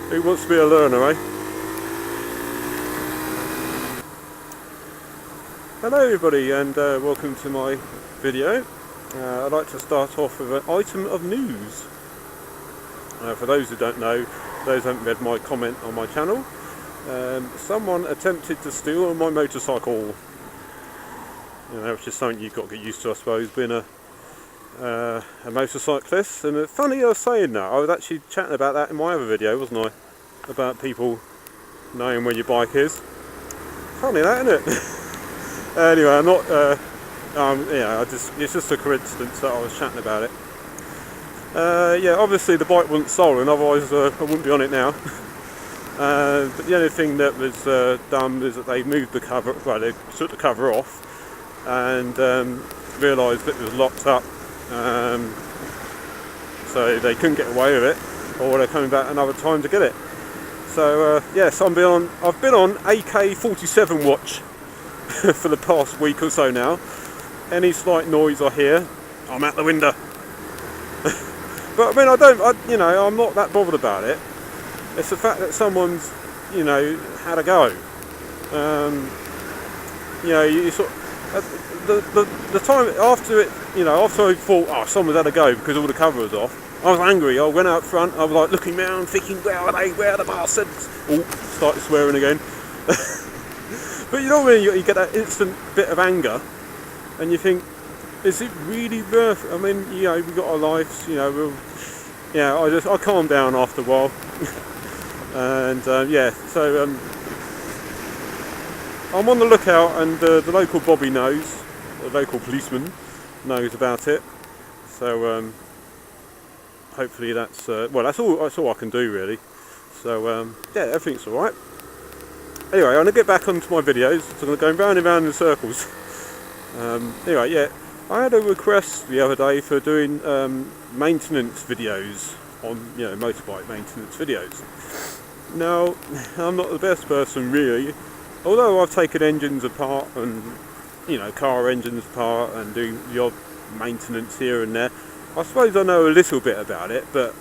Who wants to be a learner, eh? Hello everybody, and welcome to my video. I'd like to start off with an item of news. For those who don't know, those who haven't read my comment on my channel, someone attempted to steal my motorcycle. Which is something you've got to get used to, I suppose, being a motorcyclist. And funny I was saying that, I was actually chatting about that in my other video, wasn't I? About people knowing where your bike is. Funny that, isn't it? Anyway, I'm not. It's just a coincidence that I was chatting about it. Yeah, obviously the bike wasn't stolen, otherwise I wouldn't be on it now. But the only thing that was done is that they moved the cover. Well, they took the cover off and realised that it was locked up, so they couldn't get away with it, or they're coming back another time to get it. So yes, I've been on AK47 watch for the past week or so now. Any slight noise I hear, I'm out the window. But I mean, I'm not that bothered about it. It's the fact that someone's, had a go. You sort the time after it, after I thought, oh, someone's had a go because all the cover was off, I was angry. I went out front. I was like looking round, thinking, where are they? Where are the bastards? Oh, started swearing again. But when you get that instant bit of anger, and you think, is it really worth it? I mean, we've got our lives, I calmed down after a while. And so I'm on the lookout, and the local Bobby knows, the local policeman knows about it. So hopefully that's that's all I can do really. So everything's all right. Anyway, I'm going to get back onto my videos, so I'm going round and round in circles. I had a request the other day for doing maintenance videos on, motorbike maintenance videos. Now, I'm not the best person really, although I've taken engines apart and, car engines apart and do the odd maintenance here and there. I suppose I know a little bit about it, but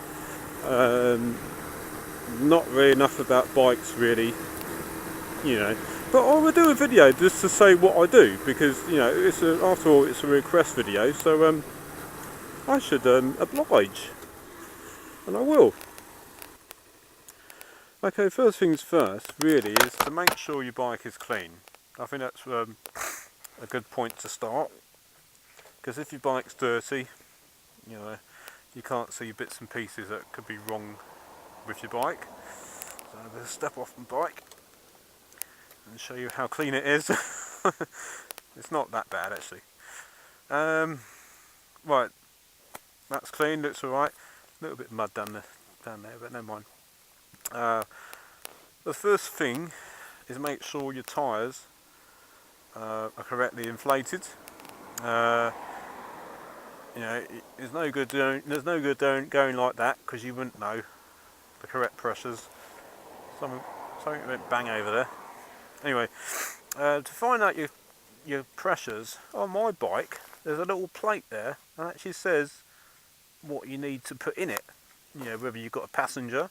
not really enough about bikes really. But I will do a video just to say what I do, because after all it's a request video, so I should oblige, and I will. Okay, first things first really is to make sure your bike is clean. I think that's a good point to start, because if your bike's dirty, you can't see bits and pieces that could be wrong with your bike. So I'm going to step off my bike and show you how clean it is. It's not that bad actually. Right, that's clean, looks alright. A little bit of mud down there, but never mind. The first thing is make sure your tyres are correctly inflated. There's no good going like that, because you wouldn't know the correct pressures. Something went bang over there. Anyway, to find out your pressures, on my bike there's a little plate there that actually says what you need to put in it. Whether you've got a passenger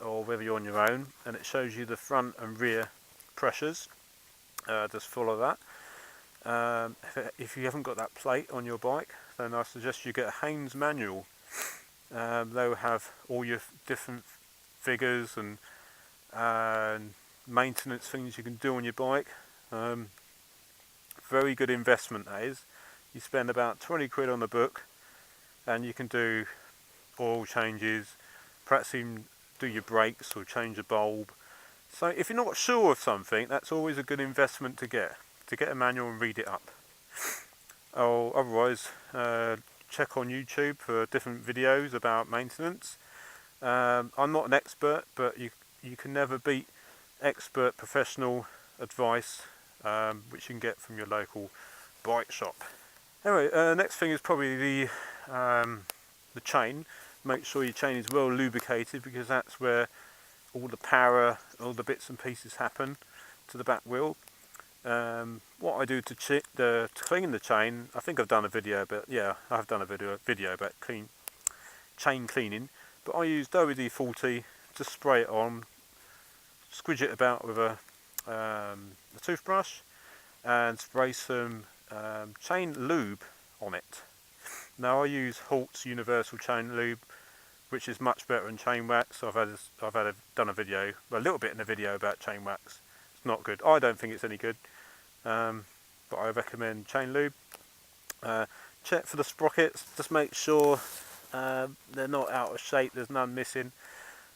or whether you're on your own, and it shows you the front and rear pressures. Just follow that. If you haven't got that plate on your bike, then I suggest you get a Haynes manual. They'll have all your different figures and maintenance things you can do on your bike. Very good investment that is. You spend about 20 quid on the book and you can do oil changes, perhaps even do your brakes or change a bulb. So if you're not sure of something, that's always a good investment to get a manual and read it up. Or otherwise check on YouTube for different videos about maintenance. I'm not an expert, but you can never beat expert professional advice, which you can get from your local bike shop. Anyway, next thing is probably the chain. Make sure your chain is well lubricated, because that's where all the power, all the bits and pieces happen to the back wheel. What I do to clean the chain, I think I've done a video about, I've done a video about chain cleaning, but I use WD-40 just spray it on, squidge it about with a toothbrush, and spray some chain lube on it. Now I use Halt's Universal Chain Lube, which is much better than chain wax. I've done a video, a little bit in a video about chain wax. It's not good. I don't think it's any good, but I recommend chain lube. Check for the sprockets. Just make sure they're not out of shape. There's none missing,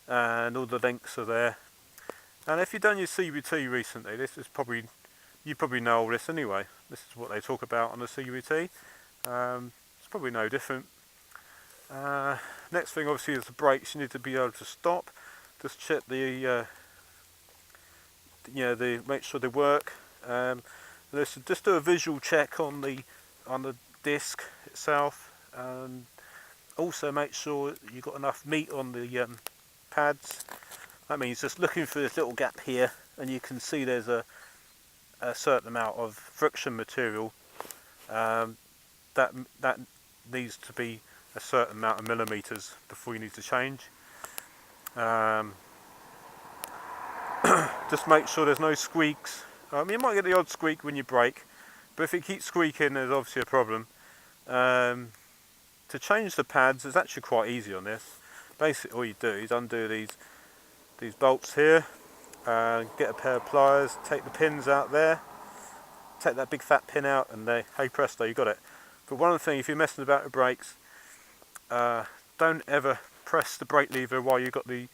and all the links are there. And if you've done your CVT recently, this is probably, you probably know all this anyway. This is what they talk about on the CVT. It's probably no different. Next thing obviously is the brakes. You need to be able to stop. Just check the make sure they work. Just do a visual check on the disc itself, and also make sure you've got enough meat on the pads. That means just looking for this little gap here, and you can see there's a certain amount of friction material. That needs to be a certain amount of millimeters before you need to change. Just make sure there's no squeaks. You might get the odd squeak when you brake, but if it keeps squeaking, there's obviously a problem. To change the pads is actually quite easy on this. Basically all you do is undo these bolts here, get a pair of pliers, take the pins out there, take that big fat pin out, and hey presto, you got it. But one of the things, if you're messing about with brakes, don't ever press the brake lever while you've got the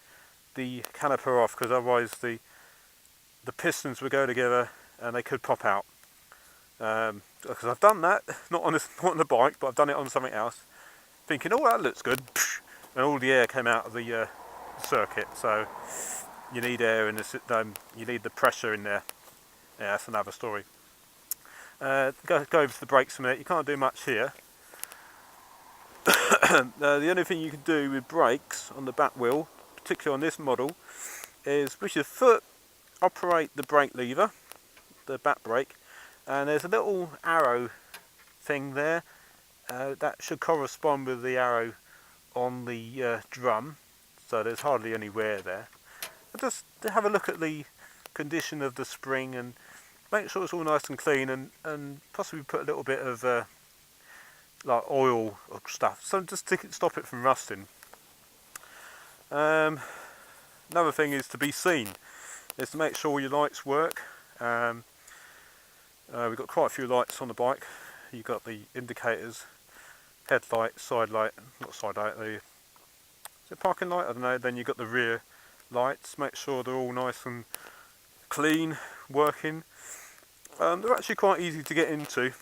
caliper off, because otherwise the pistons will go together and they could pop out. Because I've done that, not on the bike, but I've done it on something else, thinking, oh, that looks good, and all the air came out of the circuit. So you need air in the you need the pressure in there. Yeah, that's another story. Go over to the brakes a minute. You can't do much here. The only thing you can do with brakes on the back wheel, particularly on this model, is with your foot operate the brake lever, the back brake, and there's a little arrow thing there that should correspond with the arrow on the drum, so there's hardly any wear there. Just have a look at the condition of the spring and make sure it's all nice and clean, and possibly put a little bit of like oil or stuff, so just to stop it from rusting. Another thing is to be seen, is to make sure your lights work. We've got quite a few lights on the bike. You've got the indicators, headlight, side light, not side light, is it parking light? I don't know. Then you've got the rear lights. Make sure they're all nice and clean, working. They're actually quite easy to get into.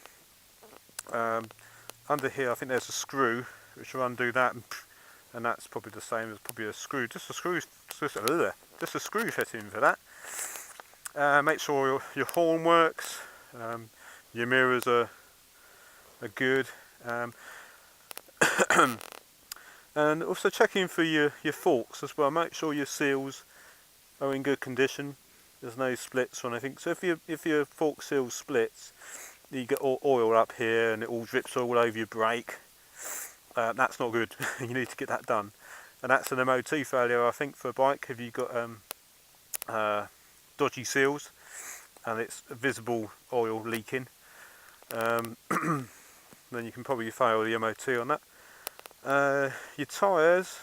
Under here I think there's a screw, which will undo that, and that's probably the same as probably a screw, just a screw fitting for that. Make sure your horn works, your mirrors are good, and also checking for your forks as well. Make sure your seals are in good condition, there's no splits or anything. So if your fork seal splits, you get oil up here and it all drips all over your brake. That's not good. You need to get that done, and that's an MOT failure, I think, for a bike. If you've got dodgy seals and it's visible oil leaking, then you can probably fail the MOT on that. Your tyres,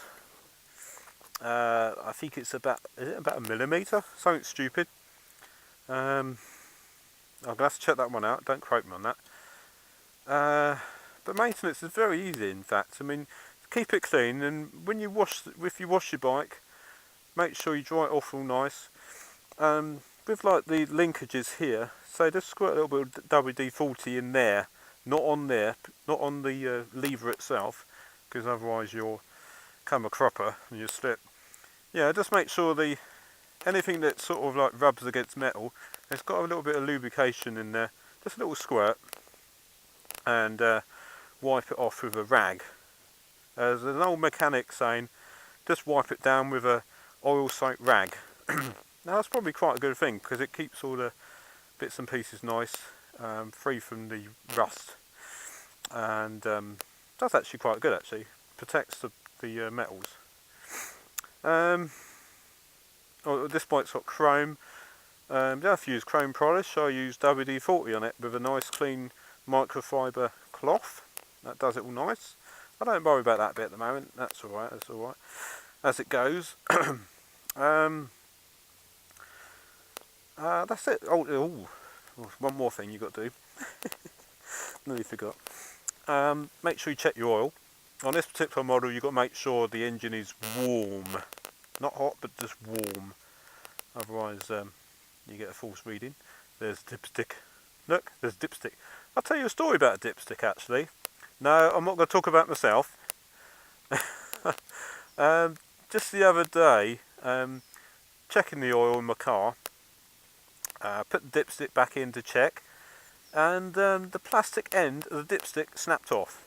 I think it's about, is it about a millimetre? Something stupid. I'm going to have to check that one out, don't quote me on that. But maintenance is very easy, in fact. I mean, keep it clean, and when you if you wash your bike, make sure you dry it off all nice. With like the linkages here, so just squirt a little bit of WD-40 in there, not on the lever itself, because otherwise you'll come a cropper and you'll slip. Yeah, just make sure anything that sort of like rubs against metal, it's got a little bit of lubrication in there, just a little squirt, and wipe it off with a rag. There's an old mechanic saying, just wipe it down with a oil-soaked rag. Now that's probably quite a good thing, because it keeps all the bits and pieces nice, free from the rust, and that's actually quite good. Actually, protects the metals. this bike's got chrome. You don't have to use chrome polish. I use WD-40 on it with a nice clean microfiber cloth. That does it all nice. I don't worry about that bit at the moment. That's alright, that's alright. As it goes. That's it. One more thing you got to do. Nearly forgot. Make sure you check your oil. On this particular model, you've got to make sure the engine is warm. Not hot, but just warm. Otherwise, you get a false reading. There's dipstick. Look, there's dipstick. I'll tell you a story about a dipstick, actually. No, I'm not going to talk about myself. Just the other day, checking the oil in my car, put the dipstick back in to check, and the plastic end of the dipstick snapped off.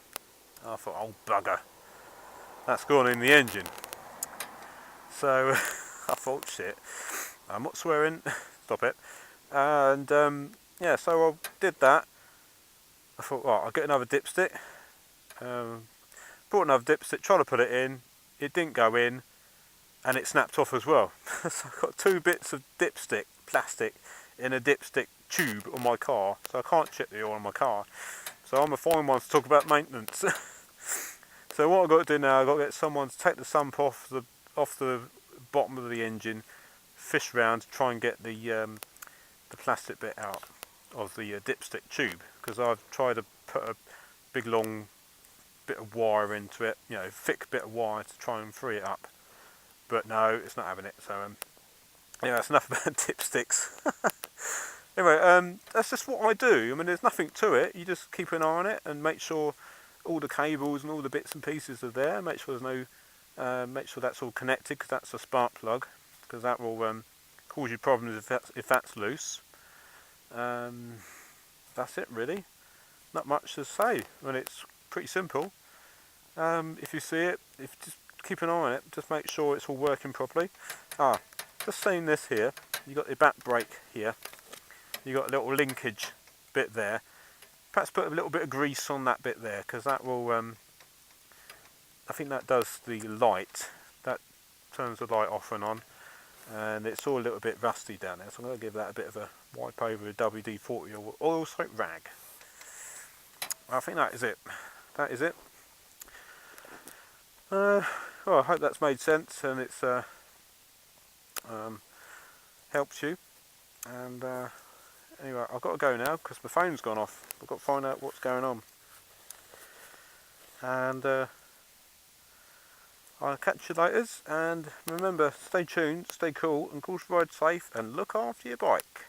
I thought, oh bugger, that's gone in the engine. So I thought, shit, I'm not swearing, stop it. And yeah, so I did that. I thought, right, I'll get another dipstick. Brought another dipstick, tried to put it in, it didn't go in, and it snapped off as well. So I've got 2 bits of dipstick plastic in a dipstick tube on my car, so I can't check the oil on my car. So I'm a fine one to talk about maintenance. So what I've got to do now, I've got to get someone to take the sump off the bottom of the engine, fish round to try and get the plastic bit out of the dipstick tube, because I've tried to put a big long bit of wire into it, you know, thick bit of wire to try and free it up, but no, it's not having it. So yeah, that's enough about dipsticks. Anyway, that's just what I do. I mean, there's nothing to it. You just keep an eye on it and make sure all the cables and all the bits and pieces are there. Make sure there's no, make sure that's all connected, because that's a spark plug, because that will cause you problems if that's loose. That's it really. Not much to say. I mean, it's pretty simple. If you see it, if just keep an eye on it, just make sure it's all working properly. Just saying this here, you got your back brake here. You got a little linkage bit there. Perhaps put a little bit of grease on that bit there, because that will, I think that does the light. That turns the light off and on, and it's all a little bit rusty down there. So I'm going to give that a bit of a wipe over with WD-40 or oil soap rag. I think that is it. That is it. Well, I hope that's made sense and it's helped you. And anyway, I've got to go now because my phone's gone off. I've got to find out what's going on. And I'll catch you later. And remember, stay tuned, stay cool, and course ride safe, and look after your bike.